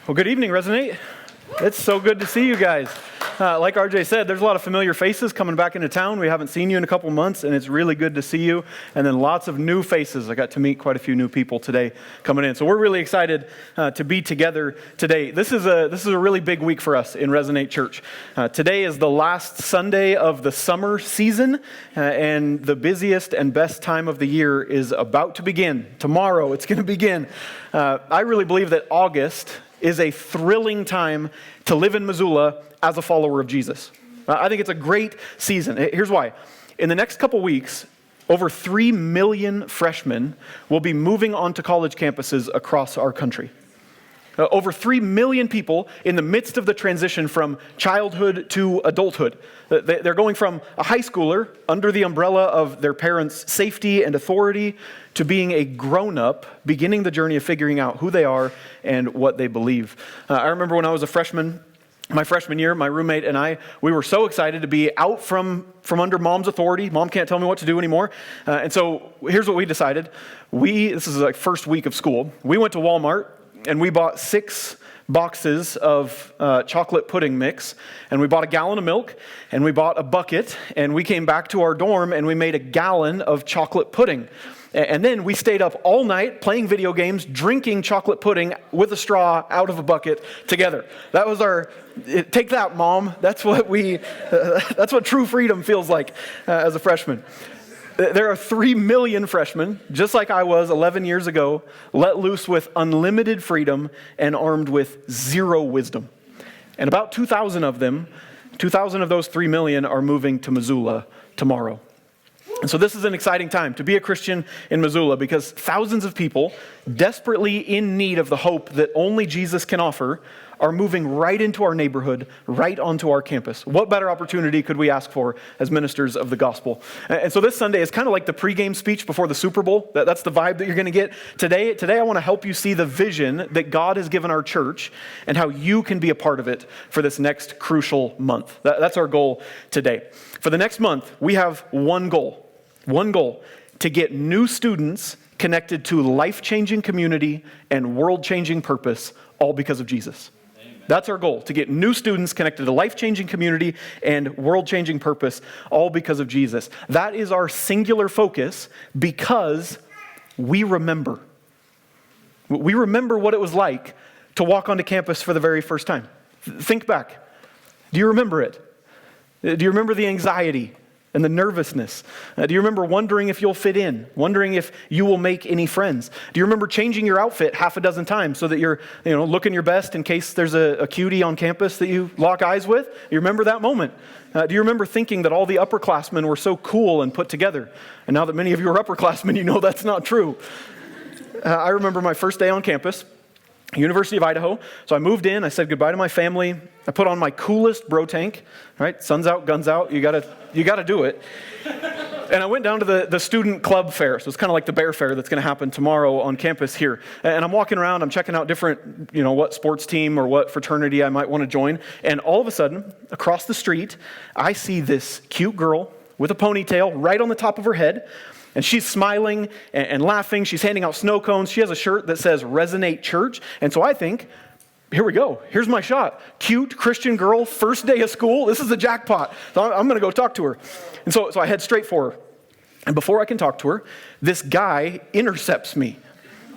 Well, good evening, Resonate. It's so good to see you guys. Like RJ said, there's a lot of familiar faces coming back into town. We haven't seen you in a couple months, and it's really good to see you. And then lots of new faces. I got to meet quite a few new people today coming in. So we're really excited to be together today. This is a really big week for us in Resonate Church. Today is the last Sunday of the summer season, and the busiest and best time of the year is about to begin. Tomorrow, it's going to begin. I really believe that August is a thrilling time to live in Missoula as a follower of Jesus. I think it's a great season. Here's why. In the next couple weeks, over 3 million freshmen will be moving onto college campuses across our country. Over 3 million people in the midst of the transition from childhood to adulthood. They're going from a high schooler under the umbrella of their parents' safety and authority to being a grown-up, beginning the journey of figuring out who they are and what they believe. I remember when I was a freshman, my freshman year, my roommate and I, we were so excited to be out from under mom's authority. Mom can't tell me what to do anymore. And so here's what we decided. This is like first week of school. We went to Walmart and we bought 6 boxes of chocolate pudding mix, and we bought a gallon of milk, and we bought a bucket, and we came back to our dorm and we made a gallon of chocolate pudding. And then we stayed up all night playing video games, drinking chocolate pudding with a straw out of a bucket together. That was take that, Mom. That's what that's what true freedom feels like as a freshman. There are 3 million freshmen, just like I was 11 years ago, let loose with unlimited freedom and armed with zero wisdom. And about 2,000 of those 3 million are moving to Missoula tomorrow. And so this is an exciting time to be a Christian in Missoula because thousands of people desperately in need of the hope that only Jesus can offer are moving right into our neighborhood, right onto our campus. What better opportunity could we ask for as ministers of the gospel? And so this Sunday is kind of like the pregame speech before the Super Bowl. That's the vibe that you're going to get. Today I want to help you see the vision that God has given our church and how you can be a part of it for this next crucial month. That's our goal today. For the next month, we have one goal, to get new students connected to life-changing community and world-changing purpose, all because of Jesus. That's our goal, to get new students connected to life-changing community and world-changing purpose, all because of Jesus. That is our singular focus because we remember. We remember what it was like to walk onto campus for the very first time. Think back. Do you remember it? Do you remember the anxiety and the nervousness? Do you remember wondering if you'll fit in? Wondering if you will make any friends? Do you remember changing your outfit half a dozen times so that you're looking your best in case there's a cutie on campus that you lock eyes with? You remember that moment? Do you remember thinking that all the upperclassmen were so cool and put together? And now that many of you are upperclassmen, you know that's not true. I remember my first day on campus, University of Idaho. So I moved in, I said goodbye to my family. I put on my coolest bro tank, right? Sun's out, guns out, you gotta do it. And I went down to the student club fair. So it's kind of like the bear fair that's gonna happen tomorrow on campus here. And I'm walking around, I'm checking out different, what sports team or what fraternity I might want to join. And all of a sudden, across the street, I see this cute girl with a ponytail right on the top of her head. And she's smiling and laughing. She's handing out snow cones. She has a shirt that says Resonate Church. And so I think, here we go. Here's my shot. Cute Christian girl, first day of school. This is a jackpot. So I'm going to go talk to her. And so I head straight for her. And before I can talk to her, this guy intercepts me.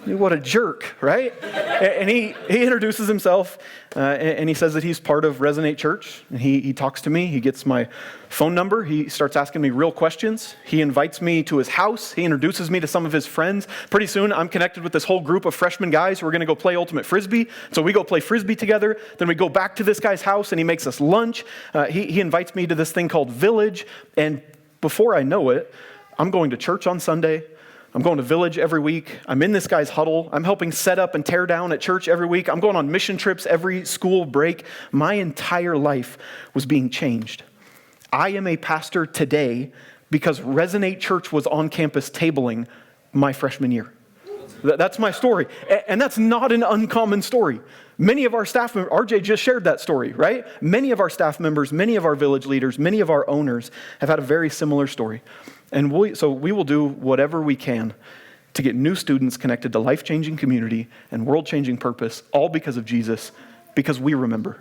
What a jerk, right? And he introduces himself, and he says that he's part of Resonate Church. And he talks to me. He gets my phone number. He starts asking me real questions. He invites me to his house. He introduces me to some of his friends. Pretty soon, I'm connected with this whole group of freshman guys who are going to go play ultimate frisbee. So we go play frisbee together. Then we go back to this guy's house, and he makes us lunch. He invites me to this thing called Village. And before I know it, I'm going to church on Sunday. I'm going to Village every week. I'm in this guy's huddle. I'm helping set up and tear down at church every week. I'm going on mission trips every school break. My entire life was being changed. I am a pastor today because Resonate Church was on campus tabling my freshman year. That's my story. And that's not an uncommon story. Many of our staff members, RJ just shared that story, right? Many of our staff members, many of our village leaders, many of our owners have had a very similar story. And we will do whatever we can to get new students connected to life-changing community and world-changing purpose, all because of Jesus, because we remember.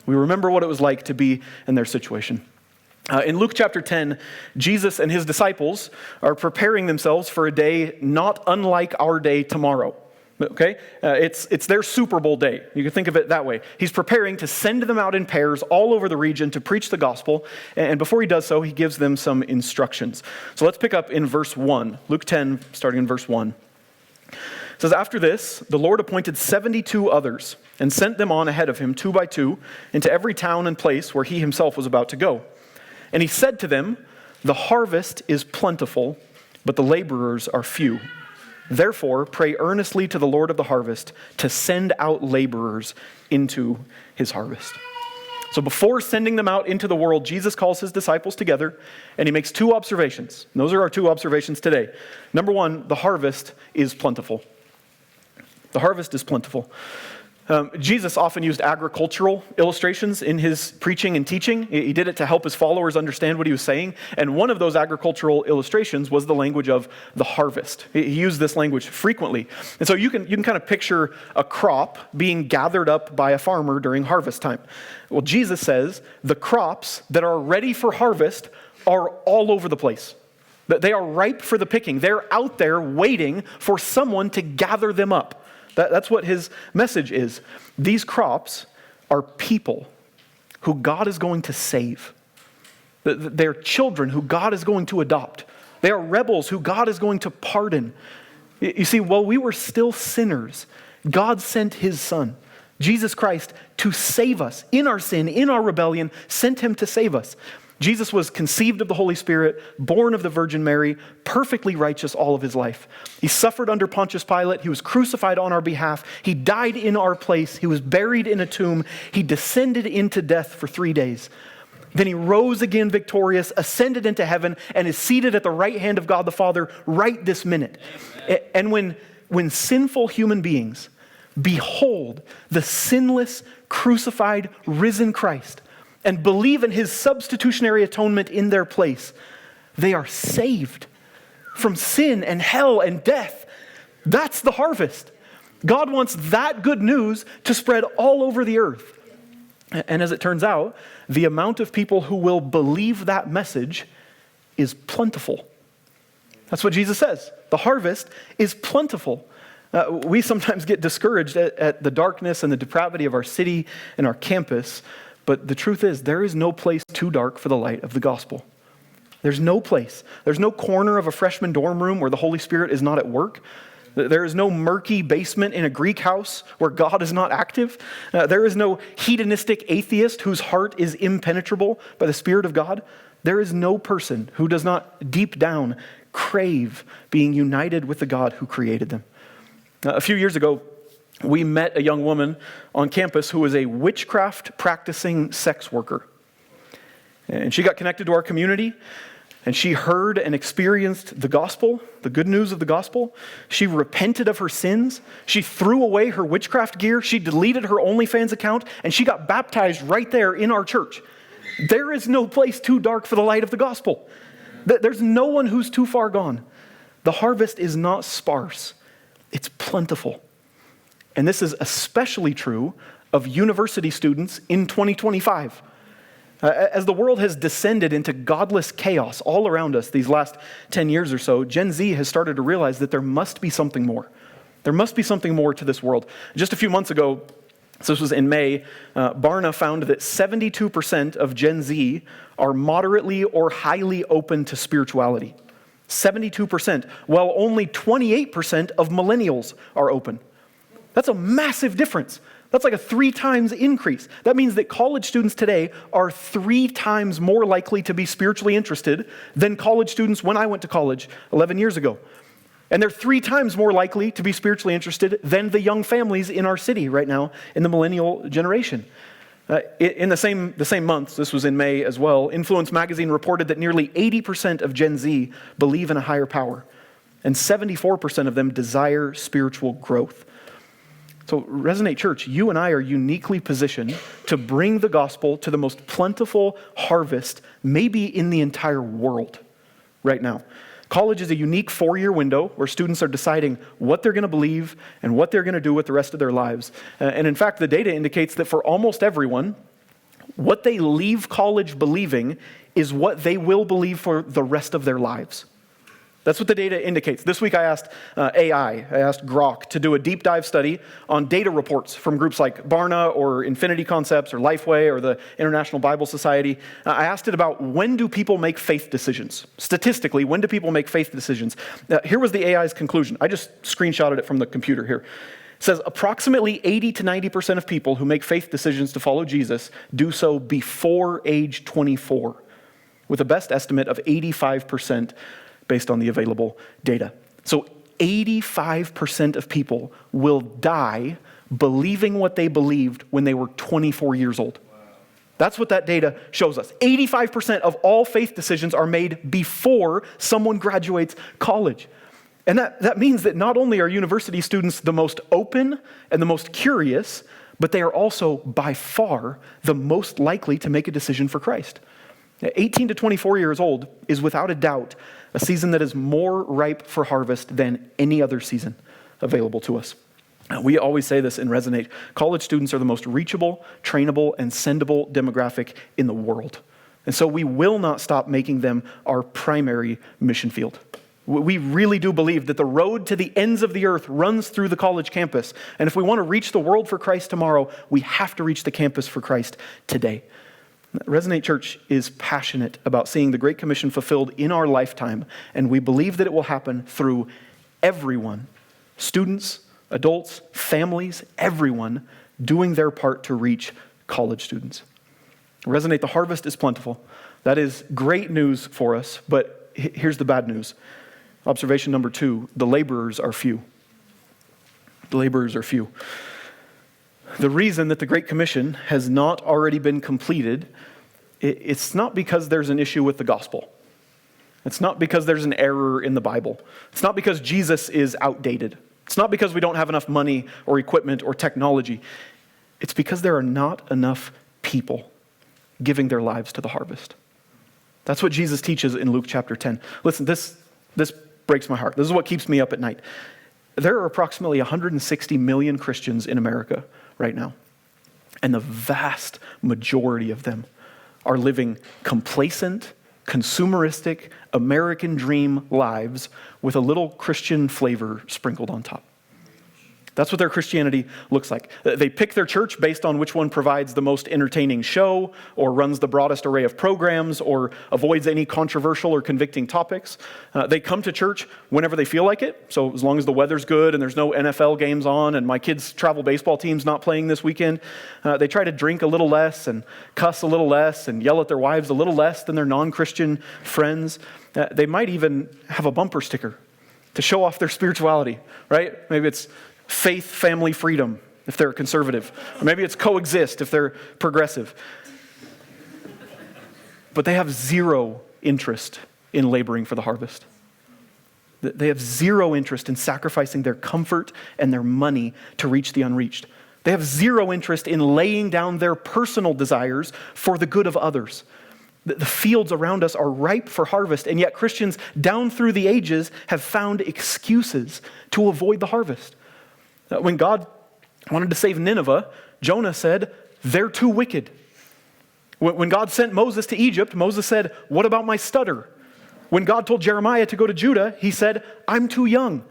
We remember what it was like to be in their situation. In Luke chapter 10, Jesus and his disciples are preparing themselves for a day not unlike our day tomorrow. Okay? It's their Super Bowl day. You can think of it that way. He's preparing to send them out in pairs all over the region to preach the gospel. And before he does so, he gives them some instructions. So let's pick up in verse 1. Luke 10, starting in verse 1. It says, "After this, the Lord appointed 72 others and sent them on ahead of him 2 by 2 into every town and place where he himself was about to go. And he said to them, 'The harvest is plentiful, but the laborers are few. Therefore, pray earnestly to the Lord of the harvest to send out laborers into his harvest.'" So before sending them out into the world, Jesus calls his disciples together, and he makes 2 observations. And those are our 2 observations today. Number 1, the harvest is plentiful. The harvest is plentiful. Jesus often used agricultural illustrations in his preaching and teaching. He did it to help his followers understand what he was saying. And one of those agricultural illustrations was the language of the harvest. He used this language frequently. And so you can kind of picture a crop being gathered up by a farmer during harvest time. Well, Jesus says the crops that are ready for harvest are all over the place. They are ripe for the picking. They're out there waiting for someone to gather them up. That's what his message is. These crops are people who God is going to save. They're children who God is going to adopt. They are rebels who God is going to pardon. You see, while we were still sinners, God sent his Son, Jesus Christ, to save us in our sin, in our rebellion, sent him to save us. Jesus was conceived of the Holy Spirit, born of the Virgin Mary, perfectly righteous all of his life. He suffered under Pontius Pilate. He was crucified on our behalf. He died in our place. He was buried in a tomb. He descended into death for 3 days. Then he rose again victorious, ascended into heaven, and is seated at the right hand of God the Father right this minute. Amen. And when sinful human beings behold the sinless, crucified, risen Christ, and believe in his substitutionary atonement in their place, they are saved from sin and hell and death. That's the harvest. God wants that good news to spread all over the earth. And as it turns out, the amount of people who will believe that message is plentiful. That's what Jesus says. The harvest is plentiful. We sometimes get discouraged at the darkness and the depravity of our city and our campus. But the truth is, there is no place too dark for the light of the gospel. There's no place. There's no corner of a freshman dorm room where the Holy Spirit is not at work. There is no murky basement in a Greek house where God is not active. There is no hedonistic atheist whose heart is impenetrable by the Spirit of God. There is no person who does not deep down crave being united with the God who created them. A few years ago, we met a young woman on campus who was a witchcraft practicing sex worker. And she got connected to our community, and she heard and experienced the gospel, the good news of the gospel. She repented of her sins. She threw away her witchcraft gear. She deleted her OnlyFans account, and she got baptized right there in our church. There is no place too dark for the light of the gospel. There's no one who's too far gone. The harvest is not sparse. It's plentiful. And this is especially true of university students in 2025. As the world has descended into godless chaos all around us these last 10 years or so, Gen Z has started to realize that there must be something more. There must be something more to this world. Just a few months ago, so this was in May, Barna found that 72% of Gen Z are moderately or highly open to spirituality. 72%, while only 28% of millennials are open. That's a massive difference. That's like a 3 times increase. That means that college students today are 3 times more likely to be spiritually interested than college students when I went to college 11 years ago. And they're 3 times more likely to be spiritually interested than the young families in our city right now in the millennial generation. In the same month, this was in May as well, Influence magazine reported that nearly 80% of Gen Z believe in a higher power, and 74% of them desire spiritual growth. So, Resonate Church, you and I are uniquely positioned to bring the gospel to the most plentiful harvest, maybe in the entire world right now. College is a unique 4-year window where students are deciding what they're going to believe and what they're going to do with the rest of their lives. And in fact, the data indicates that for almost everyone, what they leave college believing is what they will believe for the rest of their lives. That's what the data indicates. This week I asked I asked Grok to do a deep dive study on data reports from groups like Barna or Infinity Concepts or Lifeway or the International Bible Society. I asked it about when do people make faith decisions? Statistically, when do people make faith decisions? Here was the AI's conclusion. I just screenshotted it from the computer here. It says approximately 80 to 90% of people who make faith decisions to follow Jesus do so before age 24, with a best estimate of 85% based on the available data. So 85% of people will die believing what they believed when they were 24 years old. That's what that data shows us. 85% of all faith decisions are made before someone graduates college. And that means that not only are university students the most open and the most curious, but they are also by far the most likely to make a decision for Christ. 18 to 24 years old is without a doubt a season that is more ripe for harvest than any other season available to us. We always say this in Resonate. College students are the most reachable, trainable, and sendable demographic in the world. And so we will not stop making them our primary mission field. We really do believe that the road to the ends of the earth runs through the college campus. And if we want to reach the world for Christ tomorrow, we have to reach the campus for Christ today. Resonate Church is passionate about seeing the Great Commission fulfilled in our lifetime, and we believe that it will happen through everyone, students, adults, families, everyone doing their part to reach college students. Resonate, the harvest is plentiful. That is great news for us, but here's the bad news. Observation number 2, the laborers are few. The laborers are few. The reason that the Great Commission has not already been completed, it's not because there's an issue with the gospel. It's not because there's an error in the Bible. It's not because Jesus is outdated. It's not because we don't have enough money or equipment or technology. It's because there are not enough people giving their lives to the harvest. That's what Jesus teaches in Luke chapter 10. Listen, this breaks my heart. This is what keeps me up at night. There are approximately 160 million Christians in America right now. And the vast majority of them are living complacent, consumeristic, American dream lives with a little Christian flavor sprinkled on top. That's what their Christianity looks like. They pick their church based on which one provides the most entertaining show or runs the broadest array of programs or avoids any controversial or convicting topics. They come to church whenever they feel like it. So as long as the weather's good and there's no NFL games on and my kids' travel baseball team's not playing this weekend, they try to drink a little less and cuss a little less and yell at their wives a little less than their non-Christian friends. They might even have a bumper sticker to show off their spirituality, right? Maybe it's faith, family, freedom, if they're conservative. Or maybe it's coexist if they're progressive. But they have zero interest in laboring for the harvest. They have zero interest in sacrificing their comfort and their money to reach the unreached. They have zero interest in laying down their personal desires for the good of others. The fields around us are ripe for harvest, and yet Christians down through the ages have found excuses to avoid the harvest. When God wanted to save Nineveh, Jonah said, "They're too wicked." When God sent Moses to Egypt, Moses said, "What about my stutter?" When God told Jeremiah to go to Judah, he said, "I'm too young."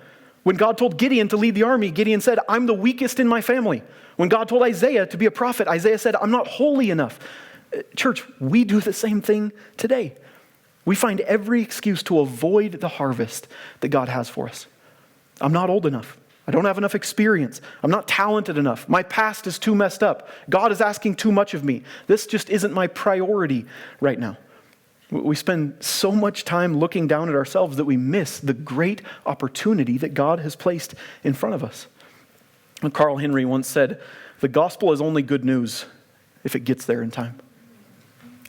When God told Gideon to lead the army, Gideon said, "I'm the weakest in my family." When God told Isaiah to be a prophet, Isaiah said, "I'm not holy enough." Church, we do the same thing today. We find every excuse to avoid the harvest that God has for us. I'm not old enough. I don't have enough experience. I'm not talented enough. My past is too messed up. God is asking too much of me. This just isn't my priority right now. We spend so much time looking down at ourselves that we miss the great opportunity that God has placed in front of us. And Carl Henry once said, "The gospel is only good news if it gets there in time."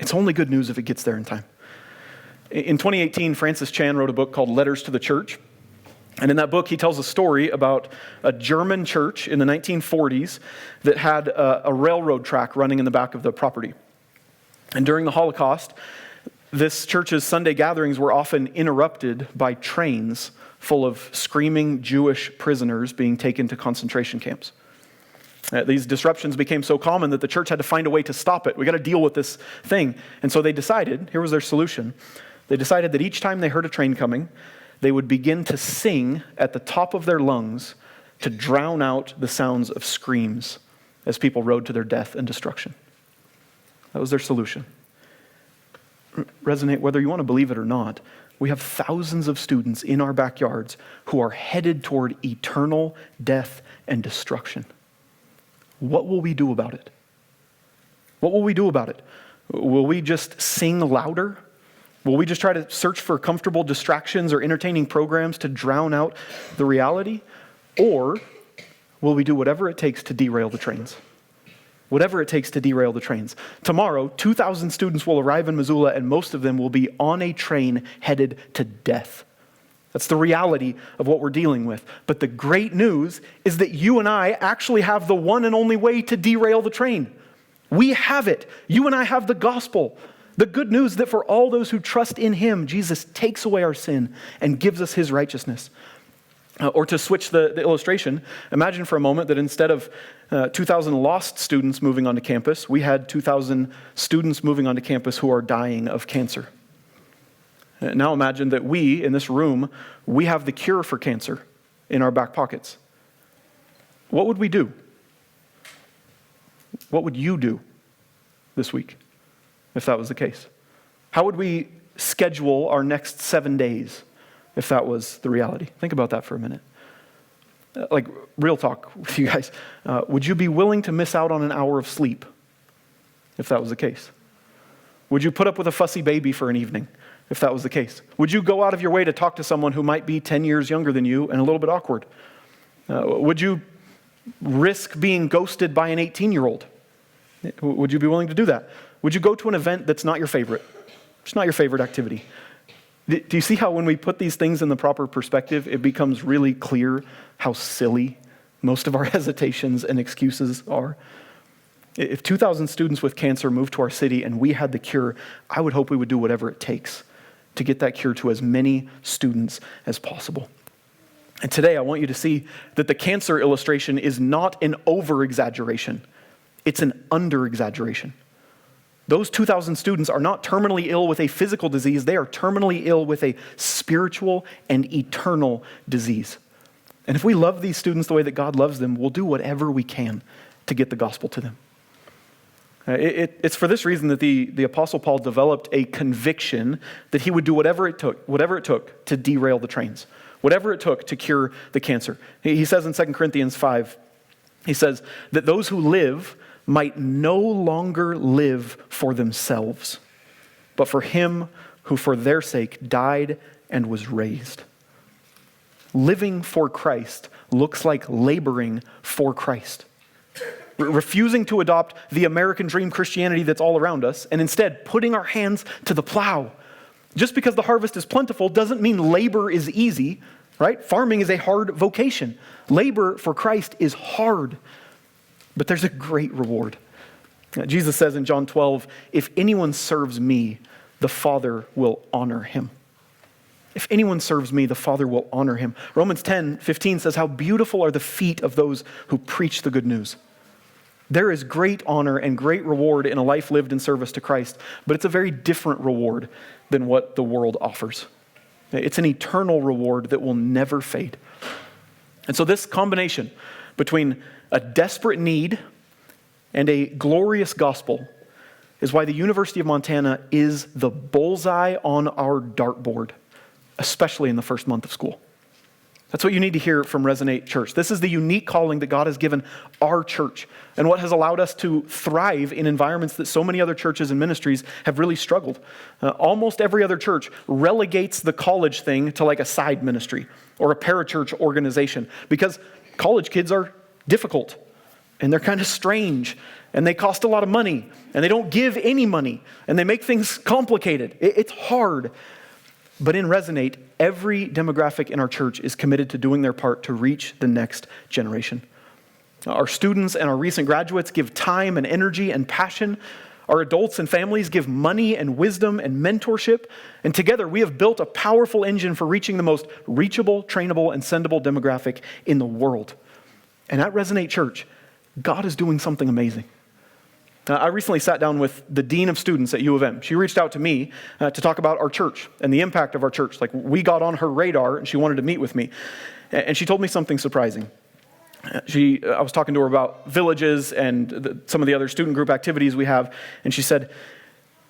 It's only good news if it gets there in time. In 2018, Francis Chan wrote a book called Letters to the Church. And in that book, he tells a story about a German church in the 1940s that had a railroad track running in the back of the property. And during the Holocaust, This church's Sunday gatherings were often interrupted by trains full of screaming Jewish prisoners being taken to concentration camps. These disruptions became so common that the church had to find a way to stop it. We got to deal with this thing. And so they decided, here was their solution, they decided that each time they heard a train coming, they would begin to sing at the top of their lungs to drown out the sounds of screams as people rode to their death and destruction. That was their solution. Resonate, whether you want to believe it or not, we have thousands of students in our backyards who are headed toward eternal death and destruction. What will we do about it? What will we do about it? Will we just sing louder? Will we just try to search for comfortable distractions or entertaining programs to drown out the reality? Or will we do whatever it takes to derail the trains? Whatever it takes to derail the trains. Tomorrow, 2,000 students will arrive in Missoula, and most of them will be on a train headed to death. That's the reality of what we're dealing with. But the great news is that you and I actually have the one and only way to derail the train. We have it. You and I have the gospel. The good news that for all those who trust in him, Jesus takes away our sin and gives us his righteousness. Or to switch the illustration, imagine for a moment that instead of 2,000 lost students moving onto campus, we had 2,000 students moving onto campus who are dying of cancer. Now imagine that we, in this room, we have the cure for cancer in our back pockets. What would we do? What would you do this week if that was the case? How would we schedule our next 7 days if that was the reality? Think about that for a minute. Like, real talk with you guys. Would you be willing to miss out on an hour of sleep if that was the case? Would you put up with a fussy baby for an evening if that was the case? Would you go out of your way to talk to someone who might be 10 years younger than you and a little bit awkward? Would you risk being ghosted by an 18-year-old? Would you be willing to do that? Would you go to an event that's not your favorite? It's not your favorite activity. Do you see how when we put these things in the proper perspective, it becomes really clear how silly most of our hesitations and excuses are? If 2,000 students with cancer moved to our city and we had the cure, I would hope we would do whatever it takes to get that cure to as many students as possible. And today I want you to see that the cancer illustration is not an over-exaggeration. It's an under-exaggeration. Those 2,000 students are not terminally ill with a physical disease. They are terminally ill with a spiritual and eternal disease. And if we love these students the way that God loves them, we'll do whatever we can to get the gospel to them. It's for this reason that the Apostle Paul developed a conviction that he would do whatever it took to derail the trains, whatever it took to cure the cancer. He says in 2 Corinthians 5, he says that those who live might no longer live for themselves, but for him who for their sake died and was raised. Living for Christ looks like laboring for Christ. Refusing to adopt the American dream Christianity that's all around us, and instead putting our hands to the plow. Just because the harvest is plentiful doesn't mean labor is easy, right? Farming is a hard vocation. Labor for Christ is hard. But there's a great reward. Jesus says in John 12, if anyone serves me, the Father will honor him. If anyone serves me, the Father will honor him. Romans 10:15 says, how beautiful are the feet of those who preach the good news. There is great honor and great reward in a life lived in service to Christ, but it's a very different reward than what the world offers. It's an eternal reward that will never fade. And so this combination between a desperate need and a glorious gospel is why the University of Montana is the bullseye on our dartboard, especially in the first month of school. That's what you need to hear from Resonate Church. This is the unique calling that God has given our church and what has allowed us to thrive in environments that so many other churches and ministries have really struggled. Almost every other church relegates the college thing to like a side ministry or a parachurch organization because college kids are difficult and they're kind of strange and they cost a lot of money and they don't give any money and they make things complicated. It's hard. But in Resonate, every demographic in our church is committed to doing their part to reach the next generation. Our students and our recent graduates give time and energy and passion. Our adults and families give money and wisdom and mentorship, and together we have built a powerful engine for reaching the most reachable, trainable, and sendable demographic in the world. And at Resonate Church, God is doing something amazing. I recently sat down with the dean of students at U of M. She reached out to me to talk about our church and the impact of our church. Like, we got on her radar, and she wanted to meet with me. And she told me something surprising. I was talking to her about villages and some of the other student group activities we have, and she said,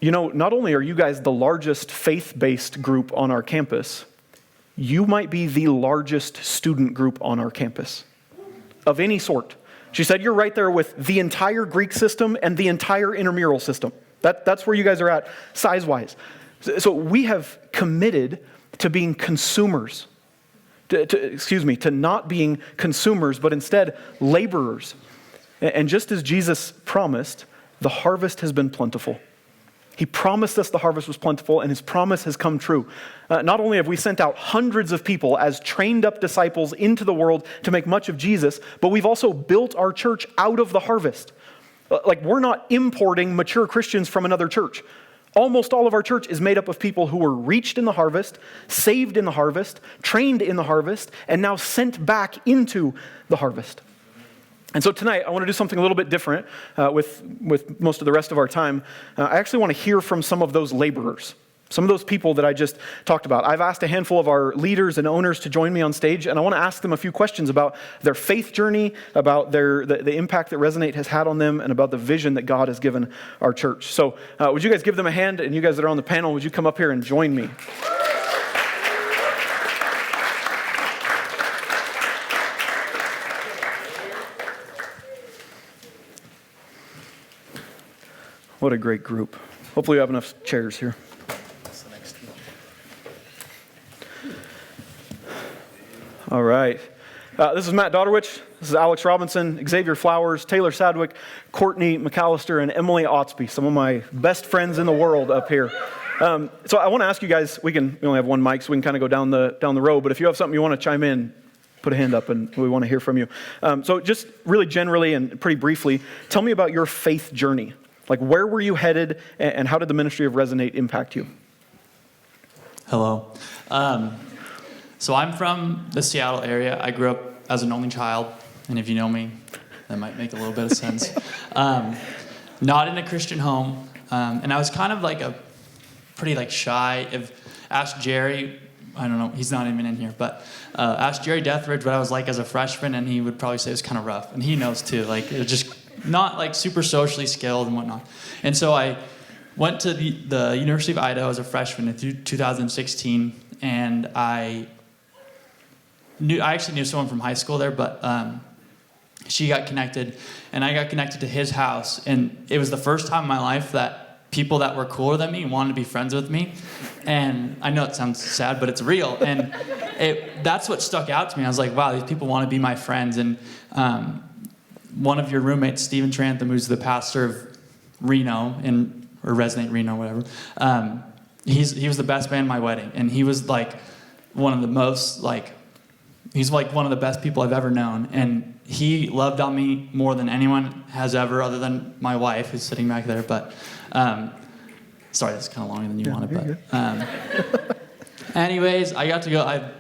not only are you guys the largest faith-based group on our campus, you might be the largest student group on our campus of any sort. She said, you're right there with the entire Greek system and the entire intramural system. That's where you guys are at size-wise. So we have committed to being consumers. To not being consumers, but instead laborers. And just as Jesus promised, the harvest has been plentiful. He promised us the harvest was plentiful, and his promise has come true. Not only have we sent out hundreds of people as trained up disciples into the world to make much of Jesus, but we've also built our church out of the harvest. Like, we're not importing mature Christians from another church. Almost all of our church is made up of people who were reached in the harvest, saved in the harvest, trained in the harvest, and now sent back into the harvest. And so tonight, I want to do something a little bit different with most of the rest of our time. I actually want to hear from some of those laborers, some of those people that I just talked about. I've asked a handful of our leaders and owners to join me on stage, and I want to ask them a few questions about their faith journey, about the impact that Resonate has had on them, and about the vision that God has given our church. So would you guys give them a hand? And you guys that are on the panel, would you come up here and join me? What a great group. Hopefully we have enough chairs here. All right. This is Matt Dodderwich. This is Alex Robinson, Xavier Flowers, Taylor Sadwick, Courtney McAllister, and Emily Otsby, some of my best friends in the world up here. So I want to ask you guys, we only have one mic, so we can kind of go down the row, but if you have something you want to chime in, put a hand up and we want to hear from you. So just really generally and pretty briefly, tell me about your faith journey. Like, where were you headed, and how did the ministry of Resonate impact you? Hello. So I'm from the Seattle area. I grew up as an only child, and if you know me, that might make a little bit of sense. Not in a Christian home, and I was kind of like a pretty shy. Ask Jerry, I don't know, he's not even in here, but ask Jerry Deathridge what I was like as a freshman, and he would probably say it was kind of rough, and he knows too. Like, it was just not super socially skilled and whatnot. And so I went to the University of Idaho as a freshman in 2016, and I actually knew someone from high school there, but she got connected, and I got connected to his house, and it was the first time in my life that people that were cooler than me wanted to be friends with me. And I know it sounds sad, but it's real, and that's what stuck out to me. I was like, wow, these people want to be my friends. And one of your roommates, Stephen Trantham, who's the pastor of Reno, or Resonate Reno, whatever, he was the best man at my wedding, and he was one of the most he's one of the best people I've ever known, and he loved on me more than anyone has ever, other than my wife, who's sitting back there. But sorry, that's kind of longer than you wanted. But anyways, I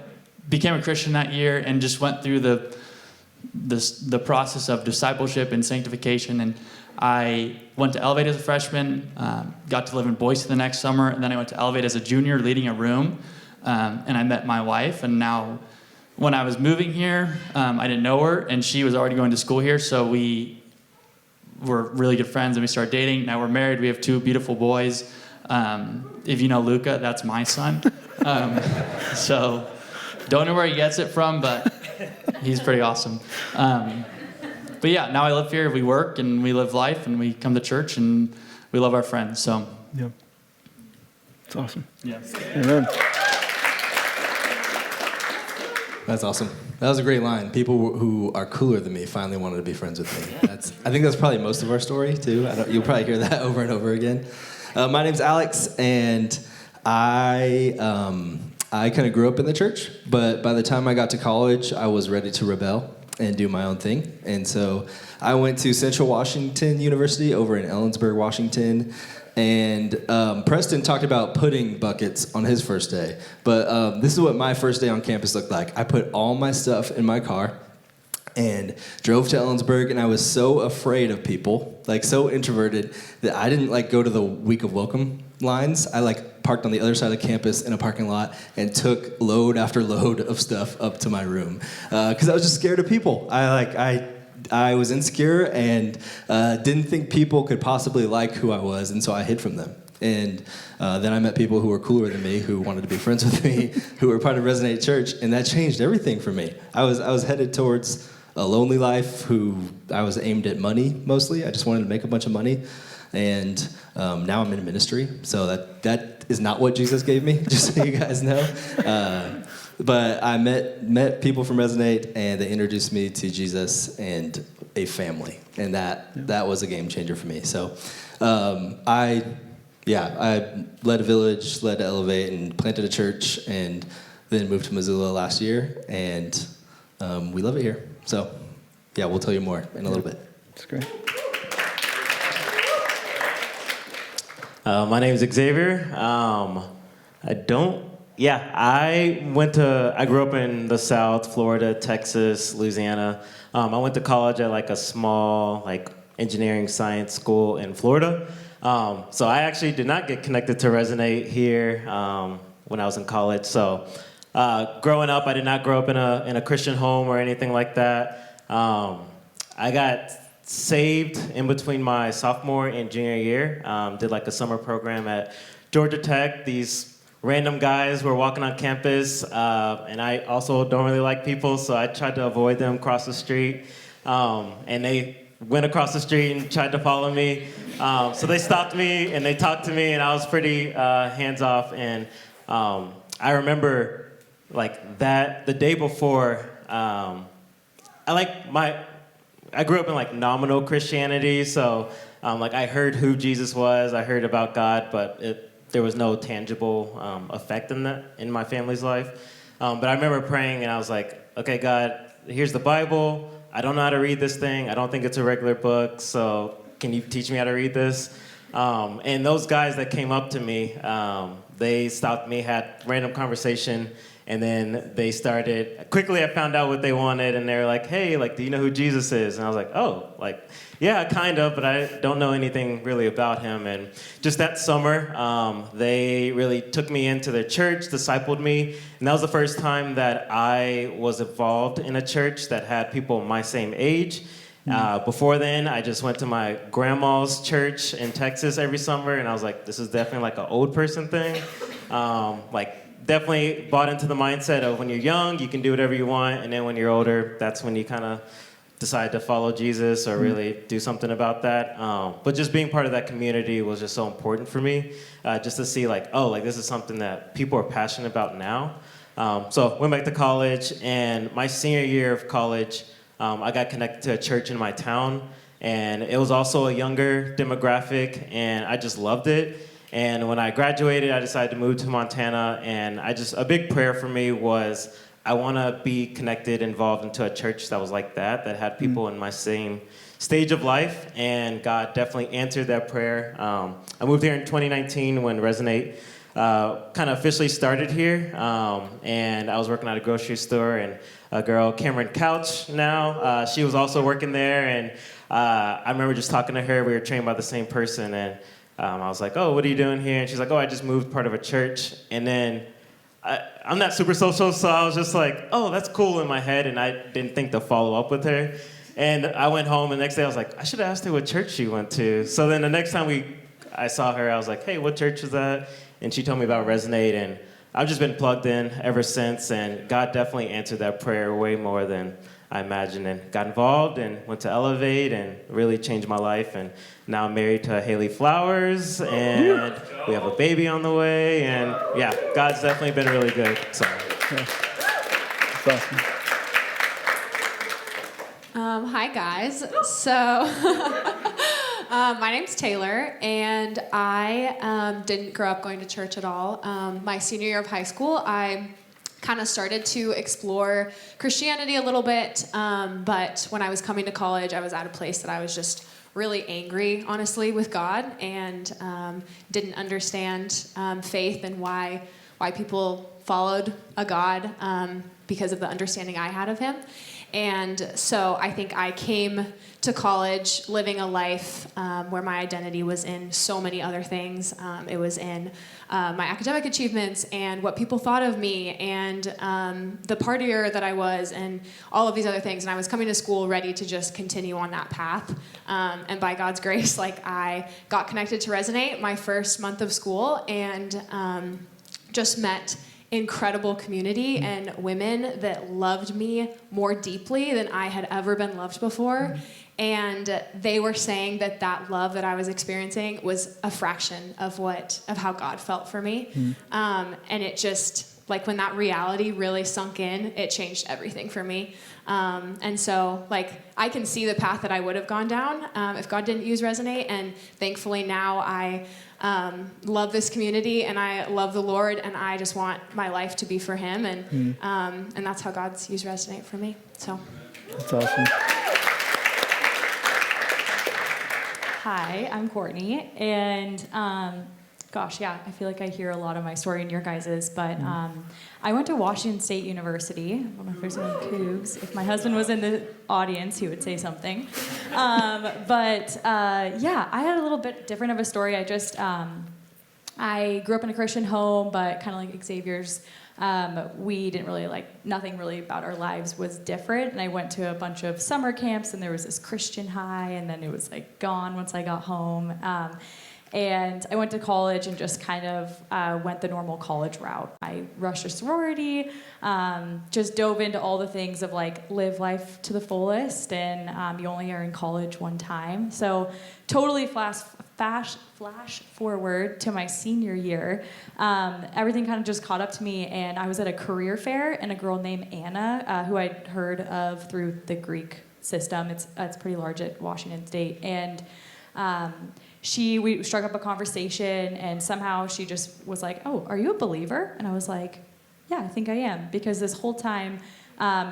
became a Christian that year and just went through the process of discipleship and sanctification. And I went to Elevate as a freshman, got to live in Boise the next summer, and then I went to Elevate as a junior, leading a room, and I met my wife. And now, when I was moving here, I didn't know her, and she was already going to school here, so we were really good friends, and we started dating. Now we're married. We have 2 beautiful boys. If you know Luca, that's my son. So don't know where he gets it from, but he's pretty awesome. But yeah, now I live here. We work, and we live life, and we come to church, and we love our friends. So yeah, it's awesome. Yeah. Amen. That's awesome. That was a great line. People who are cooler than me finally wanted to be friends with me. I think that's probably most of our story, too. You'll probably hear that over and over again. My name's Alex, and I kind of grew up in the church, but by the time I got to college, I was ready to rebel. and do my own thing. And so I went to Central Washington University over in Ellensburg, Washington. And Preston talked about pudding buckets on his first day. But this is what my first day on campus looked like. I put all my stuff in my car and drove to Ellensburg, and I was so afraid of people, like so introverted, that I didn't like go to the week of welcome lines. I like parked on the other side of campus in a parking lot and took load after load of stuff up to my room because I was just scared of people. I was insecure and didn't think people could possibly like who I was, and so I hid from them. And then I met people who were cooler than me, who wanted to be friends with me, who were part of Resonate Church, and that changed everything for me. I was headed towards a lonely life, who I was aimed at money mostly. I just wanted to make a bunch of money, and now I'm in ministry. So that is not what Jesus gave me, just so you guys know. But I met people from Resonate, and they introduced me to Jesus and a family, and that was a game changer for me. So I led a village, led to Elevate, and planted a church, and then moved to Missoula last year, and we love it here. So yeah, we'll tell you more in a little bit. That's great. My name is Xavier. I grew up in the South, Florida, Texas, Louisiana. I went to college at like a small engineering science school in Florida. So I actually did not get connected to Resonate here when I was in college. So growing up, I did not grow up in a Christian home or anything like that. I got saved in between my sophomore and junior year. Did like a summer program at Georgia Tech. These random guys were walking on campus, and I also don't really like people, so I tried to avoid them across the street. And they went across the street and tried to follow me. So they stopped me and they talked to me, and I was pretty hands-off. And I remember the day before, I grew up in nominal Christianity, so I heard who Jesus was, I heard about God, but there was no tangible effect in my family's life. But I remember praying, and I was like, okay, God, here's the Bible. I don't know how to read this thing. I don't think it's a regular book, so can you teach me how to read this? And those guys that came up to me, they stopped me, had random conversation, and then they started, quickly I found out what they wanted, and they were like, hey, do you know who Jesus is? And I was like, oh, yeah, kind of, but I don't know anything really about him. And just that summer, they really took me into their church, discipled me, and that was the first time that I was involved in a church that had people my same age. Before then, I just went to my grandma's church in Texas every summer, and I was like, this is definitely an old person thing. Definitely bought into the mindset of when you're young, you can do whatever you want, and then when you're older, that's when you kind of decide to follow Jesus or really do something about that. But just being part of that community was just so important for me, just to see this is something that people are passionate about now. So went back to college, and my senior year of college, I got connected to a church in my town, and it was also a younger demographic, and I just loved it. And when I graduated, I decided to move to Montana, and a big prayer for me was, I want to be connected, involved into a church that was like that had people in my same stage of life, and God definitely answered that prayer. I moved here in 2019 when Resonate kind of officially started here, and I was working at a grocery store, and a girl, Cameron Couch now, she was also working there, and I remember just talking to her. We were trained by the same person, and I was like, oh, what are you doing here? And she's like, oh, I just moved part of a church. And then I'm not super social, so I was just like, oh, that's cool in my head, and I didn't think to follow up with her. And I went home, and the next day I was like, I should have asked her what church she went to. So then the next time I saw her, I was like, hey, what church is that? And she told me about Resonate, and I've just been plugged in ever since, and God definitely answered that prayer way more than I imagined, and got involved and went to Elevate and really changed my life. And now I'm married to Haley Flowers, and we have a baby on the way, and yeah, God's definitely been really good. So, Yeah. That's awesome. Hi guys. So my name's Taylor, and I didn't grow up going to church at all. My senior year of high school, I kind of started to explore Christianity a little bit. But when I was coming to college, I was at a place that I was just really angry, honestly, with God, and didn't understand faith and why people followed a God because of the understanding I had of him. And so I think I came to college living a life where my identity was in so many other things. It was in my academic achievements and what people thought of me and the partier that I was and all of these other things. And I was coming to school ready to just continue on that path. And by God's grace, I got connected to Resonate my first month of school and just met incredible community and women that loved me more deeply than I had ever been loved before. And they were saying that love that I was experiencing was a fraction of how God felt for me. And it just, when that reality really sunk in, it changed everything for me. And so, I can see the path that I would have gone down if God didn't use Resonate. And thankfully now I love this community and I love the Lord and I just want my life to be for him. And that's how God's used Resonate for me. So That's awesome. Hi, I'm Courtney, and I feel like I hear a lot of my story in your guys's, but I went to Washington State University. I don't know if there's any cougs. If my husband was in the audience, he would say something. I had a little bit different of a story. I grew up in a Christian home, but kind of like Xavier's, we didn't really nothing really about our lives was different. And I went to a bunch of summer camps and there was this Christian high and then it was gone once I got home. And I went to college and just kind of went the normal college route. I rushed a sorority, just dove into all the things of live life to the fullest and you only are in college one time. So totally flash forward to my senior year, everything kind of just caught up to me, and I was at a career fair, and a girl named Anna, who I'd heard of through the Greek system, it's pretty large at Washington State, and we struck up a conversation, and somehow she just was like, "Oh, are you a believer?" And I was like, "Yeah, I think I am," because this whole time,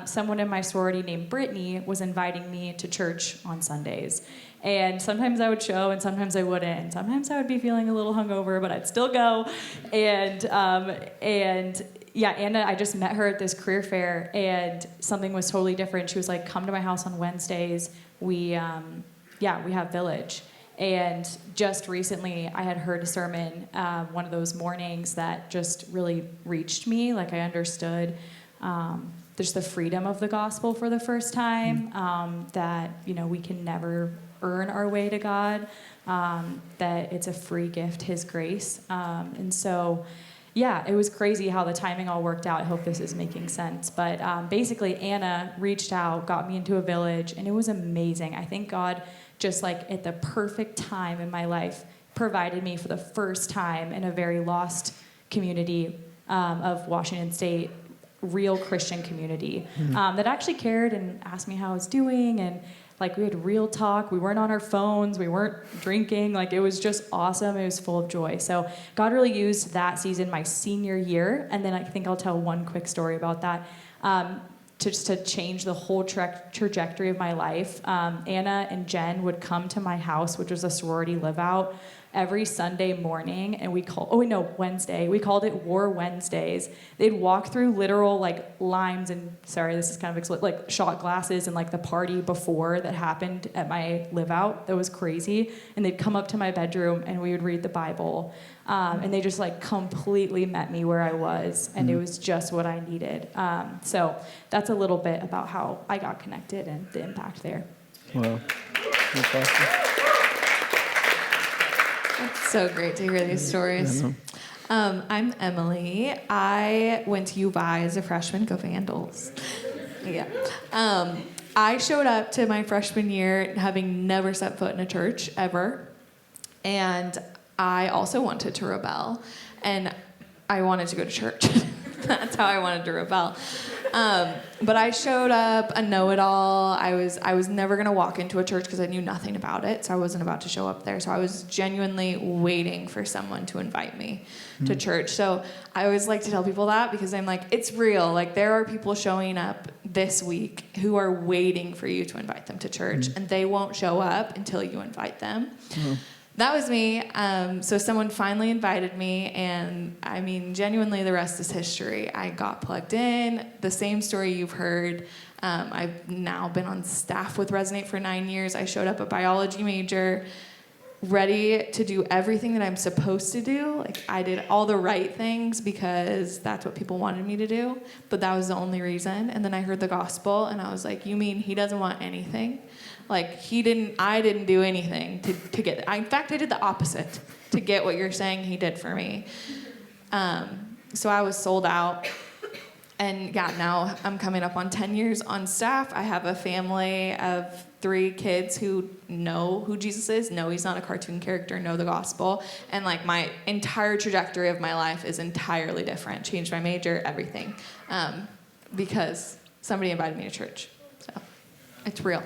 someone in my sorority named Brittany was inviting me to church on Sundays. And sometimes I would show, and sometimes I wouldn't. And sometimes I would be feeling a little hungover, but I'd still go. And Anna, I just met her at this career fair, and something was totally different. She was like, "Come to my house on Wednesdays. We have Village." And just recently, I had heard a sermon one of those mornings that just really reached me. I understood there's the freedom of the gospel for the first time, that we can never earn our way to God, that it's a free gift, his grace. And so, it was crazy how the timing all worked out. I hope this is making sense. But basically, Anna reached out, got me into a Village, and it was amazing. I think God, just at the perfect time in my life, provided me for the first time in a very lost community of Washington State, real Christian community that actually cared and asked me how I was doing, and we had real talk. We weren't on our phones. We weren't drinking. It was just awesome. It was full of joy. So God really used that season, my senior year, and then I think I'll tell one quick story about that, to change the whole trajectory of my life. Anna and Jen would come to my house, which was a sorority live out, every Sunday morning, and Wednesday. We called it War Wednesdays. They'd walk through literal limes and, sorry, this is kind of shot glasses and the party before that happened at my live out. That was crazy. And they'd come up to my bedroom and we would read the Bible. And they just completely met me where I was, and it was just what I needed. So that's a little bit about how I got connected and the impact there. Wow. That's awesome. It's so great to hear these stories. I'm Emily. I went to UVI as a freshman. Go Vandals. Yeah. I showed up to my freshman year having never set foot in a church ever. And I also wanted to rebel. And I wanted to go to church. That's how I wanted to rebel. But I showed up a know-it-all. I was never gonna walk into a church because I knew nothing about it, so I wasn't about to show up there. So I was genuinely waiting for someone to invite me to church. So I always like to tell people that because I'm like, it's real. Like there are people showing up this week who are waiting for you to invite them to church, and they won't show up until you invite them. That was me. So someone finally invited me, and I mean, genuinely, the rest is history. I got plugged in. The same story you've heard. I've now been on staff with Resonate for 9 years. I showed up a biology major, ready to do everything that I'm supposed to do. Like I did all the right things because that's what people wanted me to do, but that was the only reason. And then I heard the gospel, and I was like, you mean he doesn't want anything? Like I didn't do anything to get it. In fact, I did the opposite to get what you're saying he did for me. So I was sold out. And yeah, now I'm coming up on 10 years on staff. I have a family of 3 kids who know who Jesus is, know he's not a cartoon character, know the gospel. And like my entire trajectory of my life is entirely different. Changed my major, everything. Because somebody invited me to church. So it's real.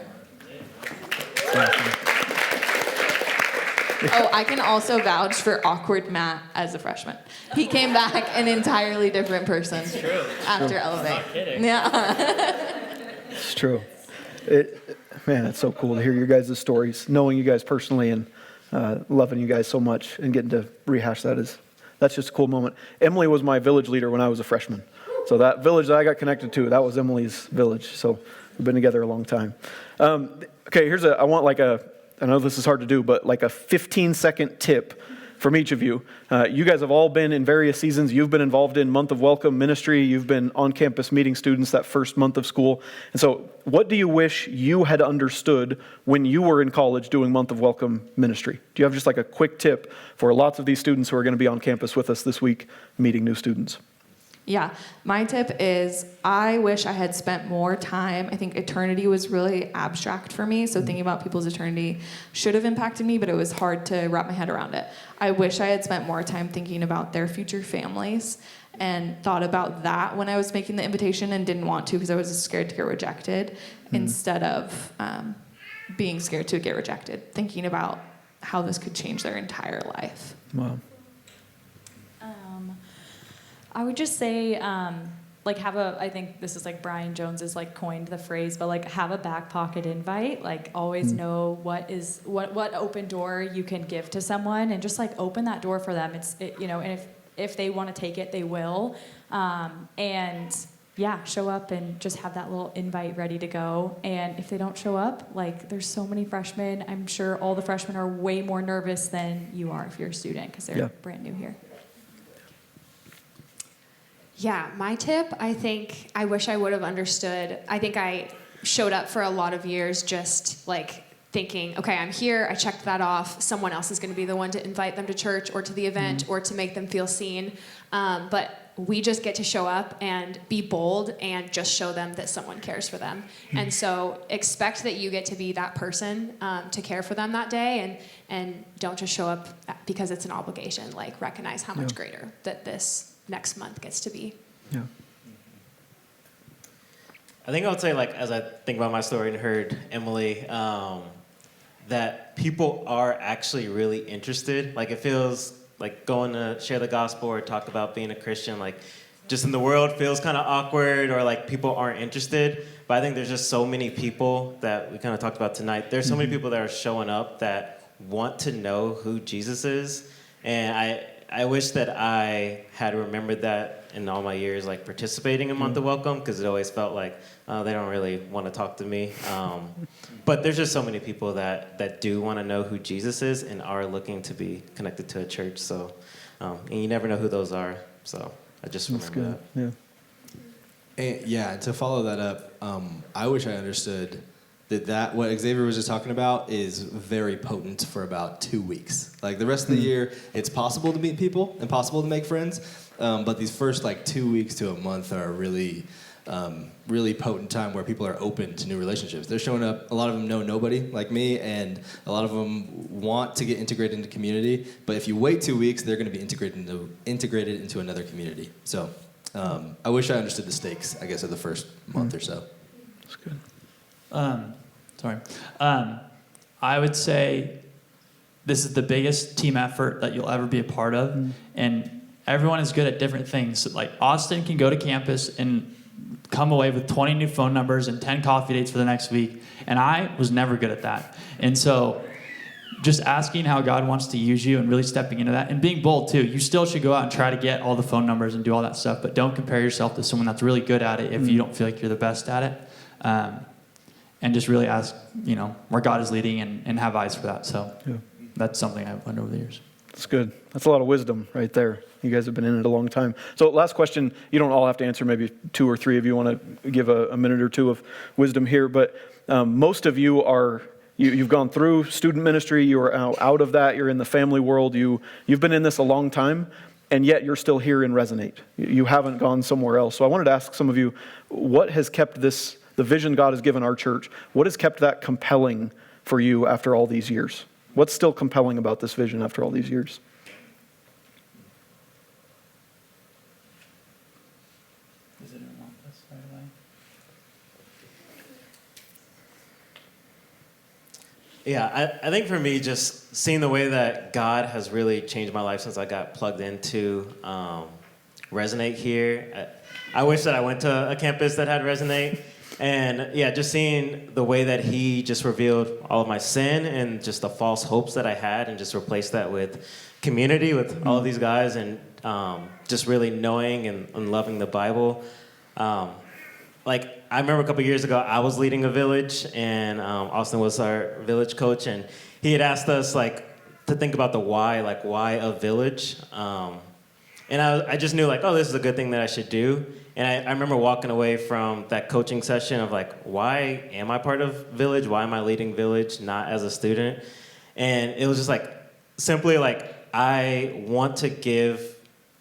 Oh, I can also vouch for awkward Matt as a freshman. He came back an entirely different person after Elevate. Not kidding. Yeah. It's true. Man, it's so cool to hear your guys' stories, knowing you guys personally and loving you guys so much and getting to rehash that's just a cool moment. Emily was my village leader when I was a freshman. So that village that I got connected to, that was Emily's village. So we've been together a long time. Okay, I know this is hard to do, but like a 15-second tip from each of you. You guys have all been in various seasons. You've been involved in Month of Welcome ministry. You've been on campus meeting students that first month of school. And so what do you wish you had understood when you were in college doing Month of Welcome ministry? Do you have just like a quick tip for lots of these students who are going to be on campus with us this week meeting new students? Yeah, my tip is I wish I had spent more time. I think eternity was really abstract for me, so thinking about people's eternity should have impacted me, but it was hard to wrap my head around it. I wish I had spent more time thinking about their future families and thought about that when I was making the invitation and didn't want to because I was scared to get rejected instead of being scared to get rejected, thinking about how this could change their entire life. Wow. I would just say, I think this is like Brian Jones has like coined the phrase, but like have a back pocket invite, like always know what open door you can give to someone and just like open that door for them. And if they want to take it, they will. And yeah, show up and just have that little invite ready to go. And if they don't show up, like there's so many freshmen, I'm sure all the freshmen are way more nervous than you are if you're a student because they're brand new here. Yeah, my tip, I wish I would have understood. I think I showed up for a lot of years just like thinking, okay, I'm here, I checked that off. Someone else is going to be the one to invite them to church or to the event or to make them feel seen. But we just get to show up and be bold and just show them that someone cares for them. And so expect that you get to be that person to care for them that day and don't just show up because it's an obligation. Like recognize how much greater that this next month gets to be. Yeah. I think I would say, like, as I think about my story and heard Emily, that people are actually really interested. Like, it feels like going to share the gospel or talk about being a Christian, like, just in the world feels kind of awkward or like people aren't interested. But I think there's just so many people that we kind of talked about tonight. There's so many people that are showing up that want to know who Jesus is. And I wish that I had remembered that in all my years, like participating in Month of Welcome, because it always felt like they don't really want to talk to me. But there's just so many people that do want to know who Jesus is and are looking to be connected to a church. So, and you never know who those are. So I just remember that. Yeah. And to follow that up, I wish I understood that what Xavier was just talking about is very potent for about 2 weeks. Like the rest of the year, it's possible to meet people and possible to make friends, but these first like 2 weeks to a month are a really potent time where people are open to new relationships. They're showing up, a lot of them know nobody like me, and a lot of them want to get integrated into community, but if you wait 2 weeks, they're gonna be integrated into another community. So I wish I understood the stakes, I guess, of the first month or so. That's good. I would say this is the biggest team effort that you'll ever be a part of, and everyone is good at different things. So, like Austin can go to campus and come away with 20 new phone numbers and 10 coffee dates for the next week, and I was never good at that. And so just asking how God wants to use you and really stepping into that and being bold too. You still should go out and try to get all the phone numbers and do all that stuff, but don't compare yourself to someone that's really good at it if you don't feel like you're the best at it. And just really ask, where God is leading and have eyes for that. So that's something I've learned over the years. That's good. That's a lot of wisdom right there. You guys have been in it a long time. So last question, you don't all have to answer, maybe 2 or 3 of you want to give a minute or 2 of wisdom here, but most of you are, you've gone through student ministry, you are out of that, you're in the family world, you've been in this a long time, and yet you're still here in Resonate. You haven't gone somewhere else. So I wanted to ask some of you, what has kept the vision God has given our church, what has kept that compelling for you after all these years? What's still compelling about this vision after all these years? Does anyone want this right away? Yeah, I think for me, just seeing the way that God has really changed my life since I got plugged into Resonate here. I wish that I went to a campus that had Resonate. And yeah, just seeing the way that he just revealed all of my sin and just the false hopes that I had and just replaced that with community with all of these guys and just really knowing and loving the Bible. Like, I remember a couple years ago, I was leading a village and Austin was our village coach, and he had asked us to think about the why, why a village. And I just knew this is a good thing that I should do. And I remember walking away from that coaching session of why am I part of Village? Why am I leading Village, not as a student? And it was just simply I want to give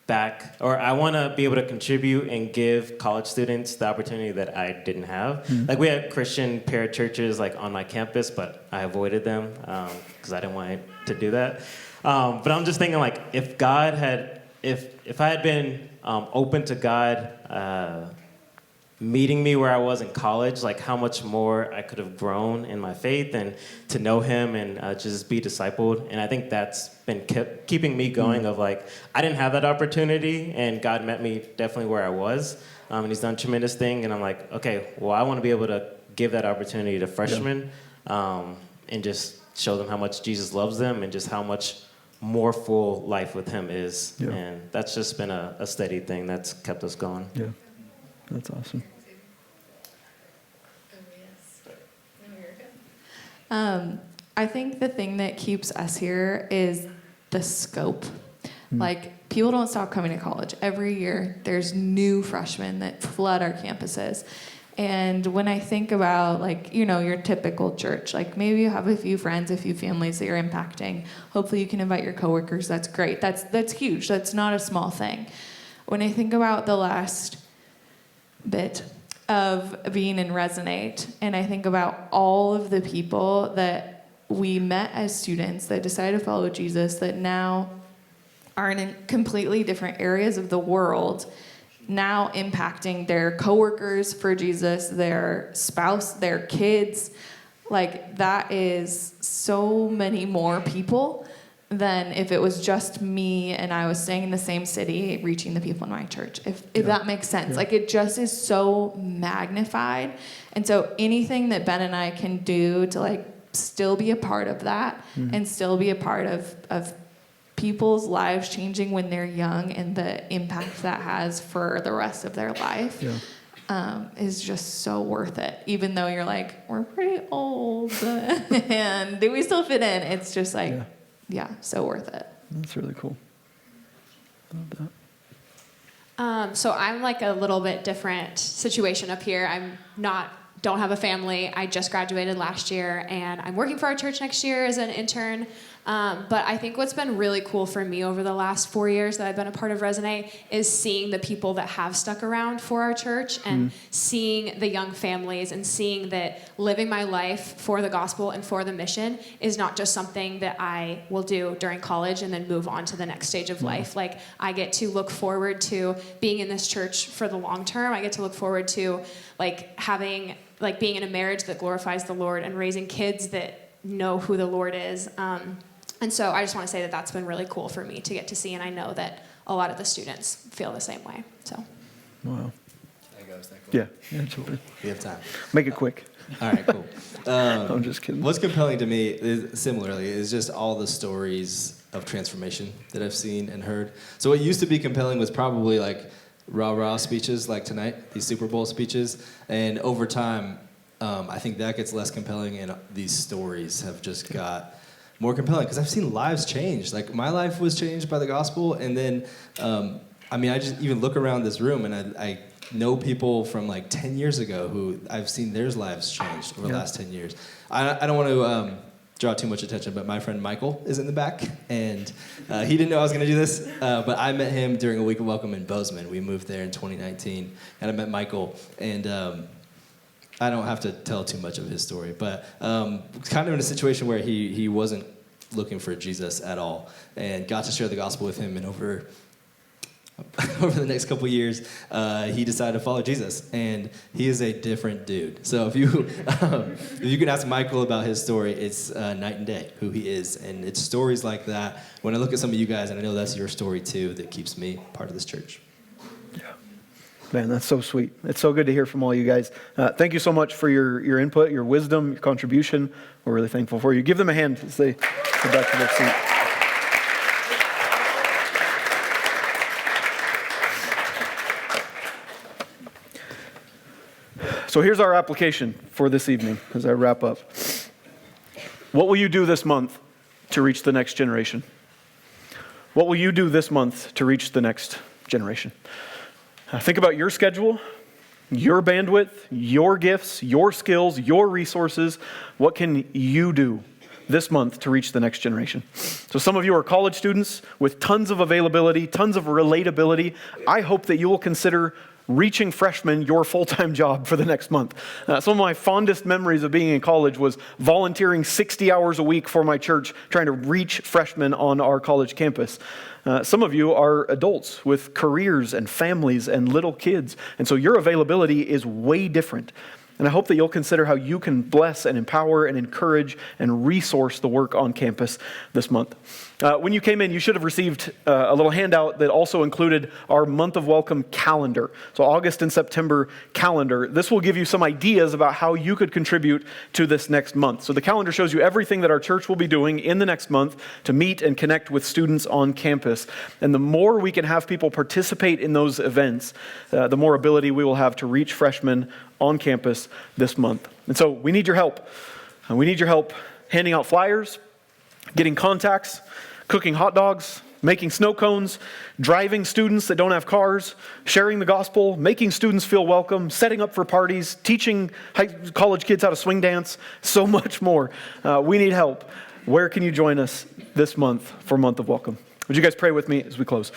back, or I want to be able to contribute and give college students the opportunity that I didn't have. We had Christian parachurches on my campus, but I avoided them because I didn't want to do that. But I'm just thinking if God had, if I had been open to God meeting me where I was in college, how much more I could have grown in my faith and to know him and just be discipled. And I think that's been keeping me going of I didn't have that opportunity, and God met me definitely where I was. And he's done a tremendous thing. And I'm okay, well, I want to be able to give that opportunity to freshmen and just show them how much Jesus loves them and just how much more full life with him is. Yeah. And that's just been a steady thing that's kept us going. Yeah, that's awesome. I think the thing that keeps us here is the scope. People don't stop coming to college. Every year, there's new freshmen that flood our campuses. And when I think about, your typical church, maybe you have a few friends, a few families that you're impacting. Hopefully you can invite your coworkers. That's great. That's huge. That's not a small thing. When I think about the last bit of being in Resonate, and I think about all of the people that we met as students that decided to follow Jesus that now are in completely different areas of the world, now impacting their coworkers for Jesus, their spouse, their kids. That is so many more people than if it was just me and I was staying in the same city reaching the people in my church, if that makes sense. Yeah. It just is so magnified. And so anything that Ben and I can do to still be a part of that and still be a part of people's lives changing when they're young and the impact that has for the rest of their life is just so worth it. Even though you're we're pretty old and do we still fit in? It's just so worth it. That's really cool. Love that. So I'm a little bit different situation up here. Don't have a family. I just graduated last year, and I'm working for our church next year as an intern. But I think what's been really cool for me over the last 4 years that I've been a part of Resonate is seeing the people that have stuck around for our church and seeing the young families and seeing that living my life for the gospel and for the mission is not just something that I will do during college and then move on to the next stage of life. Like, I get to look forward to being in this church for the long term. I get to look forward to being in a marriage that glorifies the Lord and raising kids that know who the Lord is. And so I just want to say that that's been really cool for me to get to see, and I know that a lot of the students feel the same way. So. Wow. There you go. Is that cool? Yeah, absolutely. We have time. Make it quick. All right, cool. I'm just kidding. What's compelling to me is, similarly, is just all the stories of transformation that I've seen and heard. So what used to be compelling was probably like rah-rah speeches like tonight, these Super Bowl speeches. And over time, I think that gets less compelling, and these stories have just got more compelling because I've seen lives change. Like, my life was changed by the gospel, and then, I just even look around this room, and I know people from like 10 years ago who I've seen their lives changed over the last 10 years. I don't want to draw too much attention, but my friend Michael is in the back, and he didn't know I was going to do this, but I met him during a week of welcome in Bozeman. We moved there in 2019, and I met Michael, and I don't have to tell too much of his story, but kind of in a situation where he wasn't looking for Jesus at all, and got to share the gospel with him, and over the next couple of years, he decided to follow Jesus, and he is a different dude. So if you can ask Michael about his story, it's night and day who he is, and it's stories like that. When I look at some of you guys, and I know that's your story too, that keeps me part of this church. Man, that's so sweet. It's so good to hear from all you guys. Thank you so much for your input, your wisdom, your contribution. We're really thankful for you. Give them a hand as they go back to their seat. So here's our application for this evening as I wrap up. What will you do this month to reach the next generation? What will you do this month to reach the next generation? Think about your schedule, your bandwidth, your gifts, your skills, your resources. What can you do this month to reach the next generation? So some of you are college students with tons of availability, tons of relatability. I hope that you will consider reaching freshmen your full-time job for the next month. Some of my fondest memories of being in college was volunteering 60 hours a week for my church, trying to reach freshmen on our college campus. Some of you are adults with careers and families and little kids, and so your availability is way different. And I hope that you'll consider how you can bless and empower and encourage and resource the work on campus this month. When you came in, you should have received a little handout that also included our month of welcome calendar. So August and September calendar. This will give you some ideas about how you could contribute to this next month. So the calendar shows you everything that our church will be doing in the next month to meet and connect with students on campus. And the more we can have people participate in those events, the more ability we will have to reach freshmen on campus this month. And so we need your help. We need your help handing out flyers, getting contacts, cooking hot dogs, making snow cones, driving students that don't have cars, sharing the gospel, making students feel welcome, setting up for parties, teaching college kids how to swing dance, so much more. We need help. Where can you join us this month for Month of Welcome? Would you guys pray with me as we close?